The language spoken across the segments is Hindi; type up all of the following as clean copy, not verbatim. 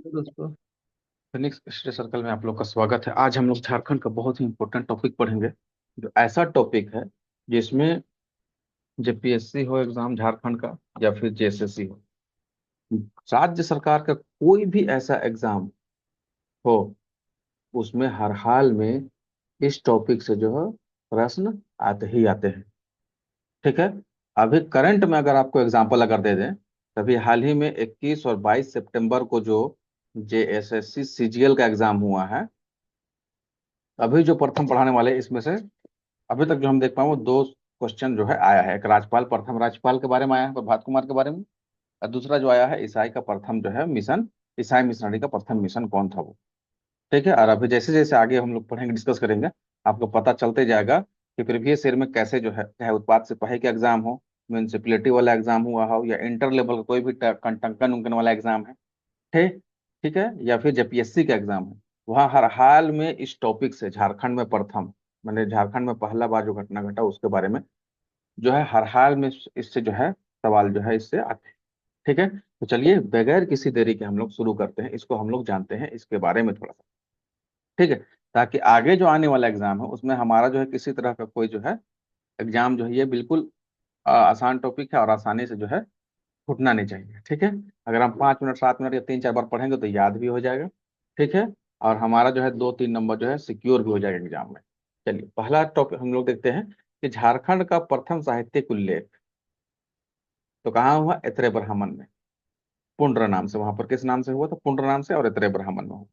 दोस्तों, फिनिक्स स्टडी सर्कल में आप लोग का स्वागत है। आज हम लोग झारखंड का बहुत ही इंपॉर्टेंट टॉपिक पढ़ेंगे, जो ऐसा टॉपिक है जिसमें जेपीएससी हो एग्जाम झारखंड का या फिर जेएसएससी हो, राज्य सरकार का कोई भी ऐसा एग्जाम हो, उसमें हर हाल में इस टॉपिक से जो है प्रश्न आते ही आते हैं। ठीक है। अभी करंट में अगर आपको एग्जांपल अगर दे दें, तभी हाल ही में 21 और 22 सितंबर को जो जेएसएससी सीजीएल का एग्जाम हुआ है, अभी जो प्रथम पढ़ाने वाले इसमें से अभी तक जो हम देख पाए वो दो क्वेश्चन जो है आया है। एक राज्यपाल, प्रथम राज्यपाल के बारे में आया है प्रभात कुमार के बारे में, और दूसरा जो आया है ईसाई का प्रथम जो है मिशन, ईसाई मिशनरी का प्रथम मिशन कौन था वो। ठीक है। और अभी जैसे जैसे आगे हम लोग पढ़ेंगे, डिस्कस करेंगे, आपको पता चलते जाएगा कि प्रीवियस ईयर में कैसे जो है, चाहे उत्पाद सिपाही का एग्जाम हो, म्यूनिसिपैलिटी वाला एग्जाम हुआ हो, या इंटर लेवल का कोई भी टंकन उंकन वाला एग्जाम है, ठीक ठीक है, या फिर जेपीएससी का एग्जाम है, वहाँ हर हाल में इस टॉपिक से झारखंड में प्रथम, मैंने झारखंड में पहला बार जो घटना घटा उसके बारे में जो है हर हाल में इससे जो है सवाल जो है इससे आते हैं। ठीक है। तो चलिए बगैर किसी देरी के हम लोग शुरू करते हैं, इसको हम लोग जानते हैं इसके बारे में थोड़ा सा। ठीक है। ताकि आगे जो आने वाला एग्जाम है उसमें हमारा जो है किसी तरह का कोई जो है एग्जाम जो है ये बिल्कुल आसान टॉपिक है और आसानी से जो है छूटना नहीं चाहिए। ठीक है। अगर हम 5 मिनट 7 मिनट या 3 4 बार पढ़ेंगे तो याद भी हो जाएगा। ठीक है। और हमारा जो है 2 3 नंबर जो है सिक्योर भी हो जाएगा एग्जाम में। चलिए पहला टॉपिक हम लोग देखते हैं कि झारखंड का प्रथम साहित्यिक उल्लेख तो कहाँ हुआ? एत्रे ब्राह्मण में, पुंड्र नाम से। वहां पर किस नाम से हुआ था? पुंड्र नाम से, और एत्रे ब्राह्मण में हुआ।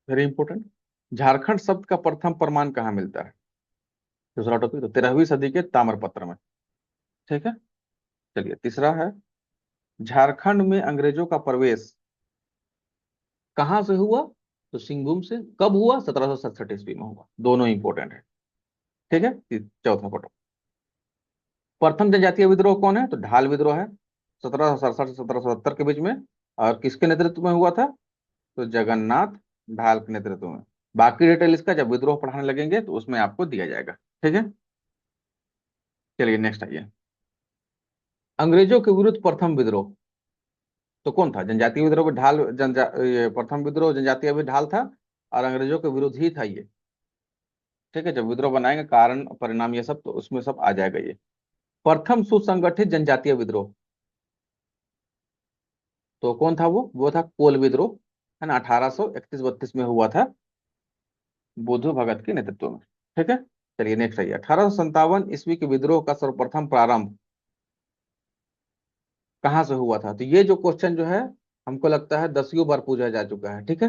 Very important. झारखंड शब्द का प्रथम प्रमाण कहाँ मिलता है? दूसरा टॉपिक तो 13वीं सदी के ताम्रपत्र में। ठीक है। चलिए तीसरा है, झारखंड में अंग्रेजों का प्रवेश कहाँ से हुआ? तो सिंहभूम से। कब हुआ? 1767 ईस्वी में हुआ। दोनों इंपॉर्टेंट है। ठीक है। चौथा फोटो, प्रथम जनजातीय विद्रोह कौन है? तो ढाल विद्रोह है, 1767 से 1770 के बीच में। और किसके नेतृत्व में हुआ था? तो जगन्नाथ ढाल के नेतृत्व में। बाकी डिटेल इसका जब विद्रोह पढ़ाने लगेंगे तो उसमें आपको दिया जाएगा। ठीक है। चलिए नेक्स्ट आइए, अंग्रेजों के विरुद्ध प्रथम विद्रोह तो कौन था? जनजातीय विद्रोह में ढाल ये प्रथम विद्रोह जनजातीय भी ढाल था, और अंग्रेजों के विरुद्ध ही था ये। ठीक है। जब विद्रोह बनाएंगे कारण परिणाम ये सब तो उसमें सब आ जाएगा ये। प्रथम सुसंगठित जनजातीय विद्रोह तो कौन था? वो था कोल विद्रोह, है ना, 1831-32 में हुआ था, बुद्धू भगत के नेतृत्व में। ठीक है। चलिए नेक्स्ट आइए, 1857 ईस्वी के विद्रोह का सर्वप्रथम प्रारंभ कहाँ से हुआ था? तो ये जो क्वेश्चन जो है हमको लगता है 10वीं बार पूछा जा चुका है। ठीक है।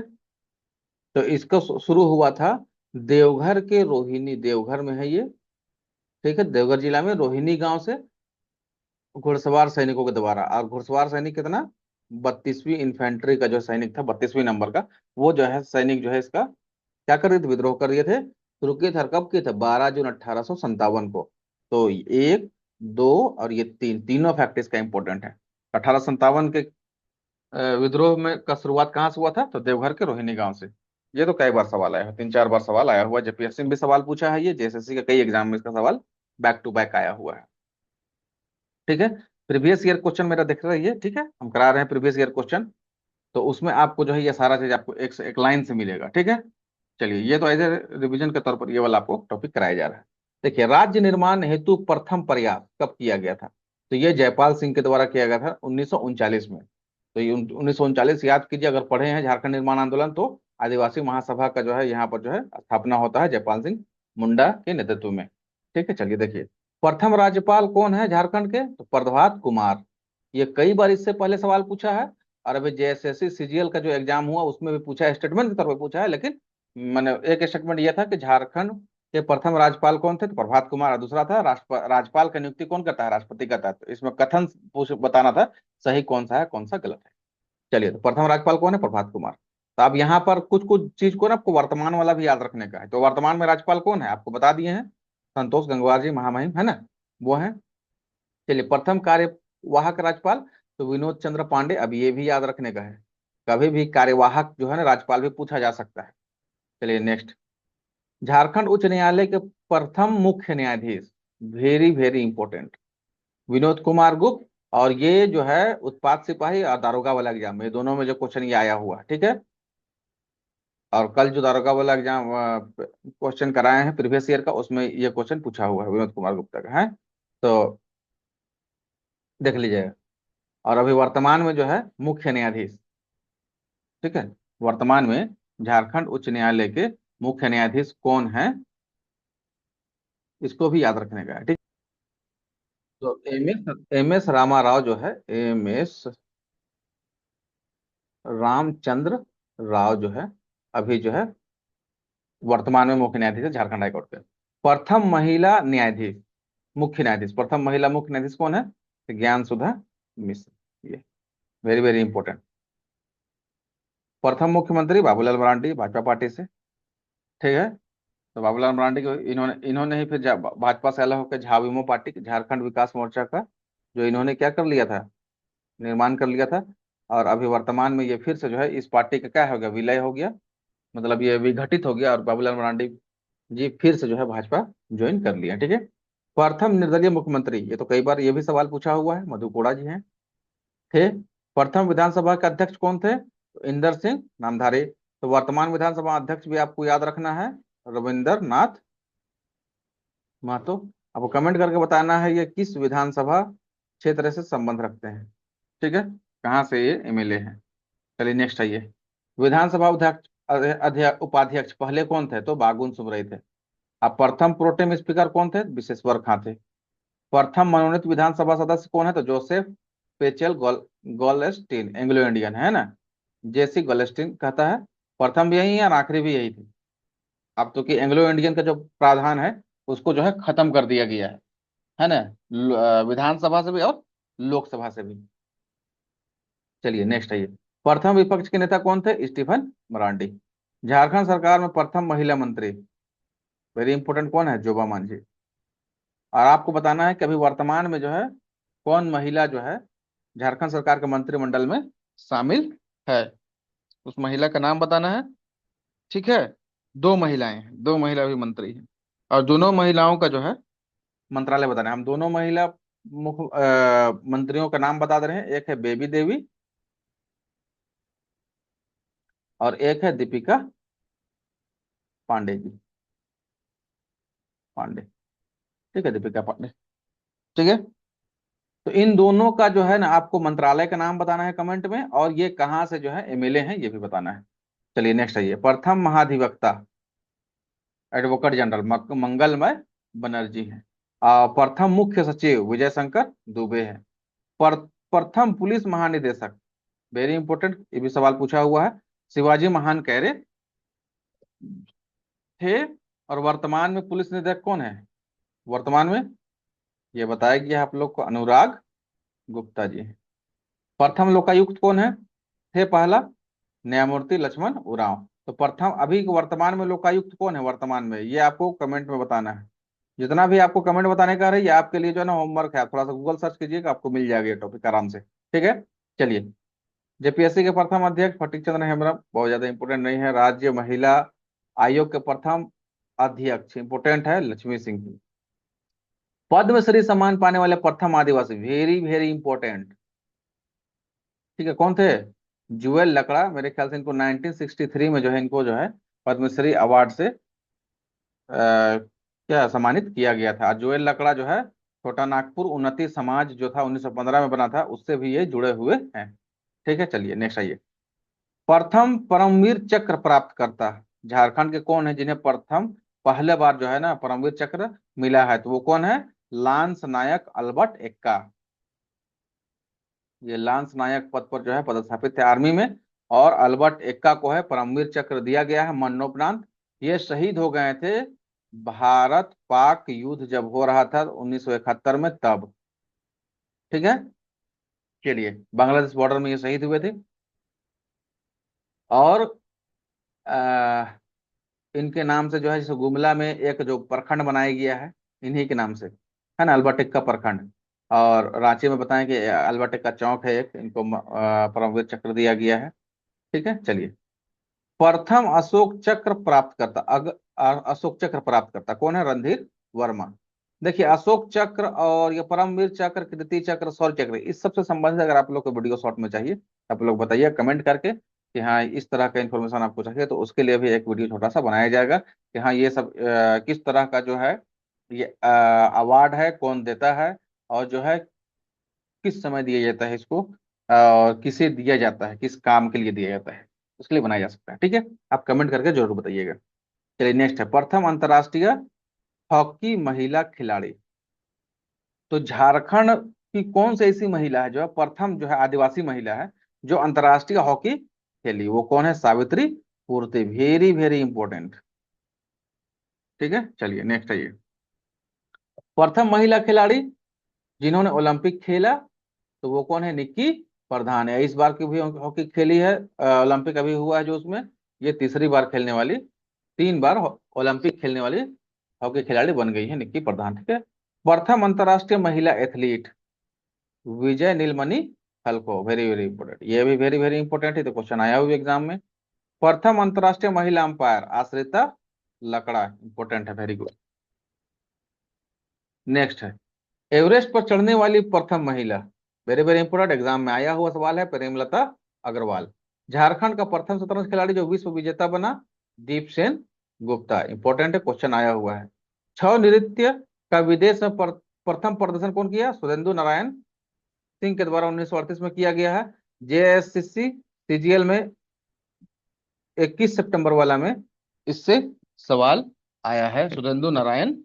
तो इसका शुरू हुआ था देवघर के रोहिणी, देवघर में है ये। ठीक है। देवघर जिला में रोहिणी गांव से घुड़सवार सैनिकों के द्वारा। और घुड़सवार सैनिक कितना? 32वीं इन्फेंट्री का जो सैनिक था, 32वीं नंबर का, वो जो है सैनिक जो है इसका क्या कर रहे थे? विद्रोह कर रहे थे। शुरू किए थे, और कब किए थे? 12 जून 1857 को। तो एक, दो और ये तीन, तीनों फैक्ट इसका इंपॉर्टेंट है। 1857 के विद्रोह में का शुरुआत कहाँ से हुआ था? तो देवघर के रोहिणी गांव से। ये तो कई बार सवाल आया है, 3 4 बार सवाल आया हुआ, जेपीएससी में भी सवाल पूछा है ये, जेएसएससी का कई एग्जाम में इसका सवाल बैक टू बैक आया हुआ है। ठीक है। प्रीवियस ईयर क्वेश्चन मेरा देख रही है। ठीक है। हम करा रहे हैं प्रीवियस ईयर क्वेश्चन, तो उसमें आपको जो है ये सारा चीज आपको एक से एक लाइन से मिलेगा। ठीक है। चलिए ये तो एज ए रिविजन के तौर पर ये वाला आपको टॉपिक कराया जा रहा है। देखिए, राज्य निर्माण हेतु प्रथम प्रयास कब किया गया था? तो ये जयपाल सिंह के द्वारा किया गया था 1939 में। तो ये 1939 याद कीजिए, अगर पढ़े हैं झारखंड निर्माण आंदोलन तो आदिवासी महासभा का जो है यहाँ पर जो है स्थापना होता है जयपाल सिंह मुंडा के नेतृत्व में। ठीक है। चलिए देखिए, प्रथम राज्यपाल कौन है झारखंड के? तो प्रभात कुमार। ये कई बार इससे पहले सवाल पूछा है, और अभी जेएसएससी सीजीएल का जो एग्जाम हुआ उसमें भी पूछा है, स्टेटमेंट के तौर पर पूछा है, लेकिन मैंने एक स्टेटमेंट यह था कि झारखंड के प्रथम राज्यपाल कौन थे? तो प्रभात कुमार। और दूसरा था राज्यपाल का नियुक्ति कौन करता है? राष्ट्रपति करता है। तो इसमें कथन पूछ बताना था सही कौन सा है कौन सा गलत है। चलिए, तो प्रथम राज्यपाल कौन है? प्रभात कुमार। तो अब यहाँ पर कुछ कुछ चीज को ना आपको वर्तमान वाला भी याद रखने का है। तो वर्तमान में राज्यपाल कौन है आपको बता दिए हैं, संतोष गंगवार जी महामहिम, है ना, वो है। चलिए, प्रथम कार्यवाहक राज्यपाल तो विनोद चंद्र पांडे। अब ये भी याद रखने का है, कभी भी कार्यवाहक जो है ना राज्यपाल भी पूछा जा सकता है। चलिए नेक्स्ट, झारखंड उच्च न्यायालय के प्रथम मुख्य न्यायाधीश, very very important, Vinod Kumar गुप्त और ये जो है उत्पाद सिपाही और दारोगा वाला एग्जाम, ये दोनों में जो क्वेश्चन ये आया हुआ है, ठीक है। और कल जो दारोगा वाला एग्जाम क्वेश्चन कराए हैं प्रीवियस ईयर का, उसमें ये क्वेश्चन पूछा हुआ है विनोद कुमार गुप्ता का है। तो देख लीजिएगा। और अभी वर्तमान में जो है मुख्य न्यायाधीश, ठीक है, वर्तमान में झारखंड उच्च न्यायालय के मुख्य न्यायाधीश कौन है, इसको भी याद रखने का है, ठीक। तो एम एस रामाराव जो है, एम एस रामचंद्र राव जो है, अभी जो है वर्तमान में मुख्य न्यायाधीश है झारखंड हाईकोर्ट के। प्रथम महिला न्यायाधीश, मुख्य न्यायाधीश, प्रथम महिला मुख्य न्यायाधीश कौन है? तो ज्ञान सुधा मिश्र, ये वेरी वेरी इंपॉर्टेंट। प्रथम मुख्यमंत्री बाबूलाल मरांडी, भाजपा पार्टी से, ठीक है। तो बाबूलाल मरांडी को इन्होंने इन्होंने ही फिर भाजपा से अलग होकर झाविमो पार्टी, झारखंड विकास मोर्चा का जो इन्होंने क्या कर लिया था, निर्माण कर लिया था। और अभी वर्तमान में ये फिर से जो है इस पार्टी का क्या हो गया, विलय हो गया, मतलब ये विघटित हो गया, और बाबूलाल मरांडी जी फिर से जो है भाजपा ज्वाइन कर लिया, ठीक है। प्रथम निर्दलीय मुख्यमंत्री, ये तो कई बार ये भी सवाल पूछा हुआ है, मधु कोड़ा जी हैं, थे। प्रथम विधानसभा के अध्यक्ष कौन थे? तो इंदर सिंह नामधारी। तो वर्तमान विधानसभा अध्यक्ष भी आपको याद रखना है, रविंद्र नाथ महतो। आपको कमेंट करके बताना है ये किस विधानसभा क्षेत्र से संबंध रखते हैं, ठीक है, कहाँ से ये एमएलए हैं। चलिए नेक्स्ट आइए। विधानसभा अध्यक्ष, उपाध्यक्ष पहले कौन थे? तो बागुन सुमरई थे। अब प्रथम प्रोटेम स्पीकर कौन थे? विशेश्वर खां थे। प्रथम मनोनीत विधानसभा सदस्य कौन है? तो जोसेफ पेचेल गोल्स्टीन, एंग्लो इंडियन है ना, जेसी गोल्स्टीन कहता है। प्रथम भी यही है और आखिरी भी यही थी। अब तो कि एंग्लो इंडियन का जो प्रावधान है उसको जो है खत्म कर दिया गया है ना, विधानसभा से भी और लोकसभा से भी। चलिए नेक्स्ट आइए। प्रथम विपक्ष के नेता कौन थे? स्टीफन मरांडी। झारखंड सरकार में प्रथम महिला मंत्री, वेरी इंपोर्टेंट, कौन है? जोबा मांझी। और आपको बताना है कि अभी वर्तमान में जो है कौन महिला जो है झारखंड सरकार के मंत्रिमंडल में शामिल है, उस महिला का नाम बताना है, ठीक है। दो महिलाएं हैं, दो महिला भी मंत्री हैं, और दोनों महिलाओं का जो है मंत्रालय बताना है। हम दोनों महिला मुख्य मंत्रियों का नाम बता दे रहे हैं, एक है बेबी देवी और एक है दीपिका पांडे जी, पांडे, ठीक है, दीपिका पांडे, ठीक है। तो इन दोनों का जो है ना आपको मंत्रालय का नाम बताना है कमेंट में, और ये कहाँ से जो है एमएलए हैं ये भी बताना है। चलिए नेक्स्ट आइए। प्रथम महाधिवक्ता एडवोकेट जनरल मंगलमय बनर्जी हैं। प्रथम मुख्य सचिव विजय शंकर दुबे हैं। पर, प्रथम पुलिस महानिदेशक, वेरी इंपॉर्टेंट, ये भी सवाल पूछा हुआ है, शिवाजी महान कैरे थे। और वर्तमान में पुलिस निदेशक कौन है वर्तमान में? ये बताया गया आप लोग को, अनुराग गुप्ता जी हैं। प्रथम लोकायुक्त कौन है? थे पहला न्यायमूर्ति लक्ष्मण उरांव। तो प्रथम अभी वर्तमान में लोकायुक्त कौन है वर्तमान में, ये आपको कमेंट में बताना है। जितना भी आपको कमेंट बताने का है ये आपके लिए जो है ना होमवर्क है, थोड़ा सा गूगल सर्च कीजिएगा, आपको मिल जाएगा ये टॉपिक आराम से, ठीक है। चलिए। जेपीएससी के प्रथम अध्यक्ष फटीक चंद्र हेम्ब्रम, बहुत ज्यादा इंपोर्टेंट नहीं है। राज्य महिला आयोग के प्रथम अध्यक्ष इंपोर्टेंट है, लक्ष्मी सिंह जी। पद्मश्री सम्मान पाने वाले प्रथम आदिवासी, वेरी वेरी इंपॉर्टेंट, ठीक है, कौन थे? जुएल लकड़ा, मेरे ख्याल से इनको 1963 में जो है इनको जो है पद्मश्री अवार्ड से क्या सम्मानित किया गया था। जुएल लकड़ा जो है छोटा नागपुर उन्नति समाज जो था 1915 में बना था, उससे भी ये जुड़े हुए हैं, ठीक है। चलिए नेक्स्ट आइए। प्रथम परमवीर चक्र प्राप्त करता झारखंड के कौन है जिन्हें प्रथम पहले बार जो है ना परमवीर चक्र मिला है? तो वो कौन है? लांस नायक अल्बर्ट एक्का। ये लांस नायक पद पर जो है पदस्थापित थे आर्मी में, और अल्बर्ट एक्का को है परमवीर चक्र दिया गया है मरणोपरांत। ये शहीद हो गए थे भारत पाक युद्ध जब हो रहा था 1971 में, तब, ठीक है। चलिए, बांग्लादेश बॉर्डर में ये शहीद हुए थे। और आ, इनके नाम से जो है जैसे गुमला में एक जो प्रखंड बनाया गया है इन्हीं के नाम से, है ना, अल्बर्ट एक्का प्रखंड। और रांची में बताएं कि अल्बर्ट एक्का चौक है एक, इनको परमवीर चक्र दिया गया है, ठीक है। चलिए। प्रथम अशोक चक्र प्राप्त करता, अशोक चक्र प्राप्त करता कौन है? रणधीर वर्मा। देखिए अशोक चक्र और ये परमवीर चक्र, कीर्ति चक्र, शौर्य चक्र, इस सबसे संबंधित अगर आप लोग को वीडियो शॉर्ट में चाहिए आप लोग बताइए कमेंट करके कि हाँ इस तरह का इन्फॉर्मेशन आपको चाहिए, तो उसके लिए भी एक वीडियो छोटा सा बनाया जाएगा कि हाँ ये सब किस तरह का जो है ये अवार्ड है, कौन देता है, और जो है किस समय दिया जाता है इसको, और किसे दिया जाता है, किस काम के लिए दिया जाता है, उसके लिए बनाया जा सकता है। ठीक है, आप कमेंट करके जरूर बताइएगा। चलिए नेक्स्ट है प्रथम अंतर्राष्ट्रीय हॉकी महिला खिलाड़ी। तो झारखंड की कौन सी ऐसी महिला है जो है प्रथम जो है आदिवासी महिला है जो अंतर्राष्ट्रीय हॉकी खेली, वो कौन है? सावित्री पूर्ति, वेरी वेरी इंपॉर्टेंट। ठीक है, चलिए नेक्स्ट है ये प्रथम महिला खिलाड़ी जिन्होंने ओलंपिक खेला, तो वो कौन है? निक्की प्रधान है। इस बार की भी हॉकी खेली है, ओलंपिक अभी हुआ है जो उसमें, ये तीसरी बार खेलने वाली, 3 बार ओलंपिक खेलने वाली हॉकी खिलाड़ी बन गई है निक्की प्रधान। ठीक है, प्रथम अंतर्राष्ट्रीय महिला एथलीट विजय नीलमणि हल्को, वेरी वेरी इंपोर्टेंट, ये भी वेरी वेरी इंपोर्टेंट है, तो क्वेश्चन आया हुआ एग्जाम में। प्रथम अंतर्राष्ट्रीय महिला अंपायर आश्रिता लकड़ा, इंपोर्टेंट है, वेरी गुड। नेक्स्ट है एवरेस्ट पर चढ़ने वाली प्रथम महिला, वेरी वेरी इंपोर्टेंट, एग्जाम में आया हुआ सवाल है, प्रेमलता अग्रवाल। झारखंड का प्रथम शतरंज खिलाड़ी जो विश्व विजेता बना, दीप सेन गुप्ता, इंपोर्टेंट है, क्वेश्चन आया हुआ है। छह नृत्य का विदेश में प्रथम प्रदर्शन कौन किया? सुरेंद्र नारायण सिंह के द्वारा 1938 में किया गया है। जेएससीसी सीजीएल में 21 सितंबर वाला में इससे सवाल आया है, सुरेंद्र नारायण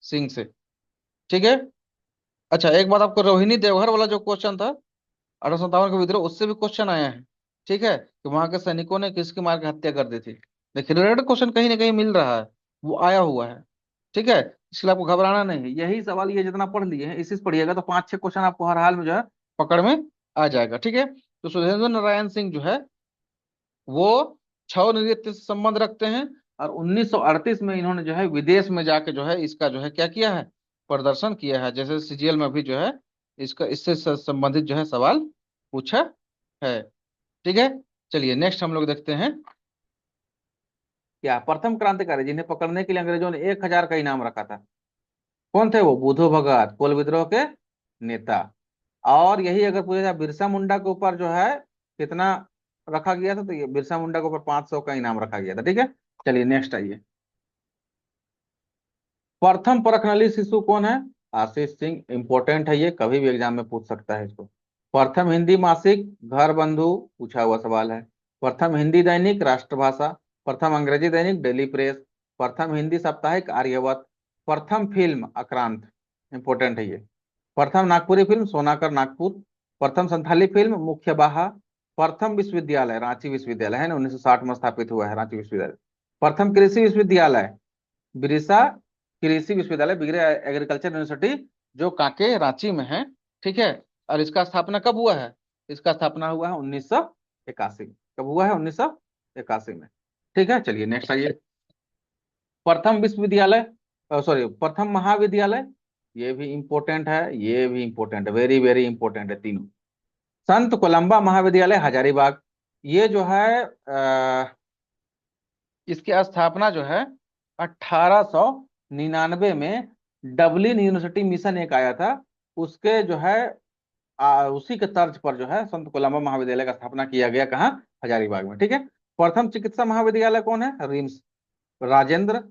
सिंह से। ठीक है, अच्छा एक बात आपको, रोहिणी देवघर वाला जो क्वेश्चन था 1857 का विद्रोह, उससे भी क्वेश्चन आया है। ठीक है, कि वहां के सैनिकों ने किसके मार के हत्या कर दी थी। देखिए रिलेटेड क्वेश्चन कहीं ना कहीं मिल रहा है, वो आया हुआ है। ठीक है, इसलिए आपको घबराना नहीं है, यही सवाल ये जितना पढ़ लिए हैं इसी से पढ़िएगा तो 5-6 क्वेश्चन आपको हर हाल में जो है पकड़ में आ जाएगा। ठीक है, तो सुरेंद्र नारायण सिंह जो है वो छह नृत्य से संबंध रखते हैं, और 1938 में इन्होंने जो है विदेश में जाके जो है इसका जो है क्या किया है, प्रदर्शन किया है, जैसे सीजीएल में भी जो है इसका इससे संबंधित जो है सवाल पूछा है। ठीक है, चलिए नेक्स्ट हम लोग देखते हैं क्या प्रथम क्रांतिकारी जिन्हें पकड़ने के लिए अंग्रेजों ने 1000 का इनाम रखा था, कौन थे वो? बुधो भगत, कोल विद्रोह के नेता। और यही अगर पूछा जाए बिरसा मुंडा के ऊपर जो है कितना रखा गया था, तो ये बिरसा मुंडा के ऊपर 500 का इनाम रखा गया था। ठीक है, चलिए नेक्स्ट आइए प्रथम परखनली शिशु कौन है? आशीष सिंह, इंपॉर्टेंट है, ये कभी भी एग्जाम में पूछ सकता है इसको। प्रथम हिंदी मासिक घर बंधु पूछा हुआ सवाल है। प्रथम हिंदी दैनिक राष्ट्रभाषा। प्रथम अंग्रेजी दैनिक डेली प्रेस। प्रथम हिंदी साप्ताहिक आर्यवत। प्रथम फिल्म आक्रांत, इंपॉर्टेंट है ये। प्रथम नागपुरी फिल्म सोनाकर नागपुर। प्रथम संथाली फिल्म मुख्य बाहा। प्रथम विश्वविद्यालय रांची विश्वविद्यालय है ना, 1960 में स्थापित हुआ है रांची विश्वविद्यालय। प्रथम कृषि विश्वविद्यालय बिरसा कृषि विश्वविद्यालय, बिगरे एग्रीकल्चर यूनिवर्सिटी, जो कांके रांची में है। ठीक है, और इसका स्थापना कब हुआ है? इसका स्थापना हुआ है 1981। कब हुआ है? 1981 में। ठीक है, चलिए नेक्स्ट आइए प्रथम विश्वविद्यालय, सॉरी प्रथम महाविद्यालय, ये भी इंपॉर्टेंट है, ये भी इंपॉर्टेंट है, वेरी वेरी इंपॉर्टेंट है तीनों। संत कोलंबा महाविद्यालय हजारीबाग, ये जो है इसकी स्थापना जो है 1899 में डबलिन यूनिवर्सिटी मिशन एक आया था, उसके जो है उसी के तर्ज पर जो है संत कोलंबा महाविद्यालय का स्थापना किया गया, कहाँ? हजारीबाग में। ठीक है, प्रथम चिकित्सा महाविद्यालय कौन है? रिम्स, राजेंद्र,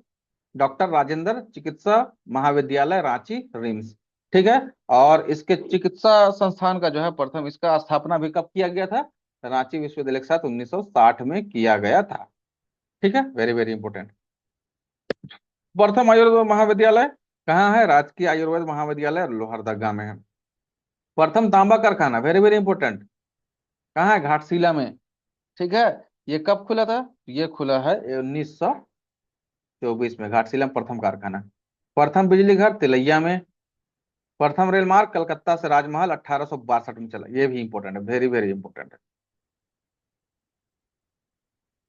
डॉक्टर राजेंद्र चिकित्सा महाविद्यालय रांची, रिम्स। ठीक है, और इसके चिकित्सा संस्थान का जो है प्रथम इसका स्थापना भी कब किया गया था? रांची विश्वविद्यालय के साथ 1960 में किया गया था। ठीक है, वेरी वेरी इंपॉर्टेंट। प्रथम आयुर्वेद महाविद्यालय कहाँ है? राजकीय आयुर्वेद महाविद्यालय लोहरदगा में है। प्रथम तांबा कारखाना, वेरी वेरी इंपॉर्टेंट, कहाँ है? घाटशिला में। ठीक है, ये कब खुला था? ये खुला है 1924 में, घाटशिला में प्रथम कारखाना। प्रथम बिजली घर तिलैया में। प्रथम रेल मार्ग कलकत्ता से राजमहल 1862 में चला, ये भी इंपॉर्टेंट है, वेरी वेरी इंपॉर्टेंट है।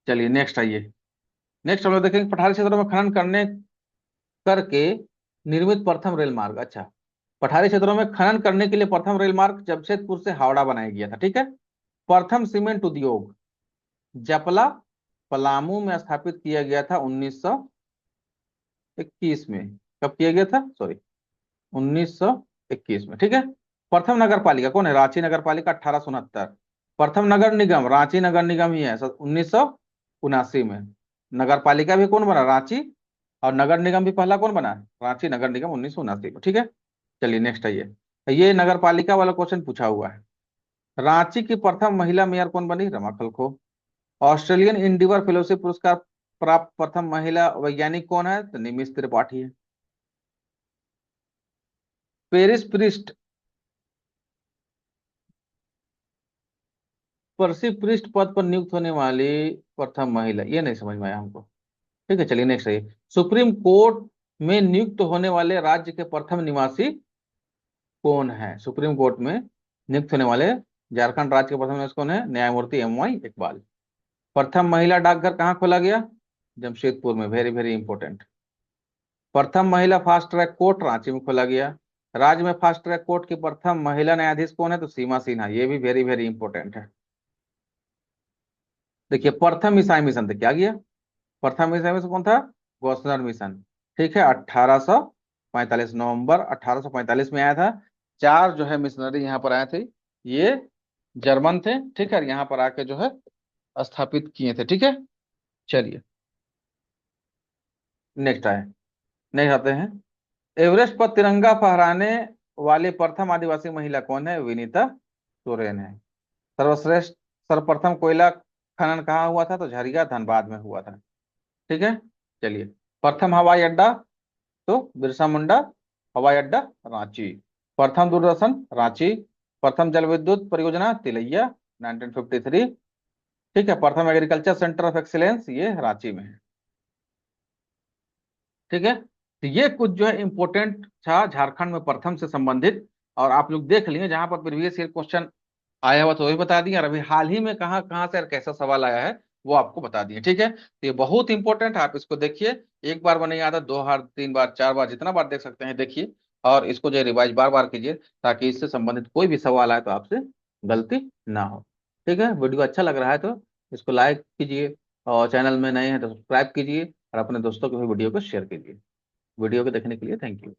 चलिए नेक्स्ट आइए, नेक्स्ट हम लोग देखेंगे पठारी क्षेत्रों में खनन करने करके निर्मित प्रथम रेल मार्ग। अच्छा, पठारी क्षेत्रों में खनन करने के लिए प्रथम रेल मार्ग जमशेदपुर से हावड़ा बनाया गया था। ठीक है, प्रथम सीमेंट उद्योग जपला पलामू में स्थापित किया गया था 1921 में। कब किया गया था? सॉरी 1921 में, ठीक है। प्रथम नगर पालिका कौन है? रांची नगर पालिका 1869। प्रथम नगर निगम रांची नगर निगम ही है 1979 में। नगर पालिका भी कौन बना? रांची। और नगर निगम भी पहला कौन बना? रांची नगर निगम 1979 में, ठीक है। चलिए नेक्स्ट आइए। ये नगर पालिका वाला क्वेश्चन पूछा हुआ है। रांची की प्रथम महिला मेयर कौन बनी? रमाकांत खो। ऑस्ट्रेलियन इंडिवर फेलोशिप पुरस्कार प्राप्त प्रथम महिला वैज्ञानिक कौन है? तो निमिष त्रिपाठी है। पेरिस पृष्ठ पर्सी पृष्ठ पद पर नियुक्त होने वाली प्रथम महिला, ये नहीं समझ में आया हमको। ठीक है, चलिए नेक्स्ट है। सुप्रीम कोर्ट में नियुक्त होने वाले राज्य के प्रथम निवासी कौन है? सुप्रीम कोर्ट में नियुक्त होने वाले झारखंड राज्य के प्रथम निवासी कौन है? न्यायमूर्ति M Y इकबाल। प्रथम महिला डाकघर कहाँ खोला गया? जमशेदपुर में, वेरी वेरी इंपॉर्टेंट। प्रथम महिला फास्ट ट्रैक कोर्ट रांची में खोला गया। राज्य में फास्ट ट्रैक कोर्ट की प्रथम महिला न्यायाधीश कौन है? तो सीमा सिन्हा, ये भी वेरी वेरी इंपॉर्टेंट है। देखिए, प्रथम ईसाई मिशन तो क्या गया? प्रथम ईसाई मिशन कौन था? गौसनर मिशन। ठीक है, 1845, नवंबर 1845 में आया था। चार जो है मिशनरी यहाँ पर आए थे, ये जर्मन थे, ठीक है। यहाँ पर आके जो है स्थापित किए थे, ठीक है। चलिए नेक्स्ट आए, नेक्स्ट आते हैं। एवरेस्ट पर तिरंगा फहराने वाली प्रथम आदिवासी महिला कौन है? विनीता सोरेन है। सर्वश्रेष्ठ सर्वप्रथम कोयला खनन कहाँ हुआ था? तो झरिया धनबाद में हुआ था, ठीक है। चलिए, प्रथम हवाई अड्डा तो बिरसा मुंडा हवाई अड्डा रांची। प्रथम दूरदर्शन रांची। प्रथम जल विद्युत परियोजना तिलैया 1953, ठीक है। प्रथम एग्रीकल्चर सेंटर ऑफ एक्सीलेंस ये रांची में है, ठीक है। तो ये कुछ जो है इंपॉर्टेंट था झारखंड में प्रथम से संबंधित, और आप लोग देख लिए जहां पर प्रीवियस ईयर क्वेश्चन आया हुआ तो वही बता दिया, और अभी हाल ही में कहाँ कहाँ से और कैसा सवाल आया है वो आपको बता दिए, ठीक है। तो ये बहुत इंपॉर्टेंट है, आप इसको देखिए। एक बार में नहीं आता, 2 बार 3 बार 4 बार जितना बार देख सकते हैं देखिए। और इसको जो रिवाइज बार बार कीजिए, ताकि इससे संबंधित कोई भी सवाल आए तो आपसे गलती ना हो, ठीक है। वीडियो अच्छा लग रहा है तो इसको लाइक कीजिए, और चैनल में नए हैं तो सब्सक्राइब कीजिए, और अपने दोस्तों को भी वीडियो को शेयर कीजिए। वीडियो को देखने के लिए थैंक यू।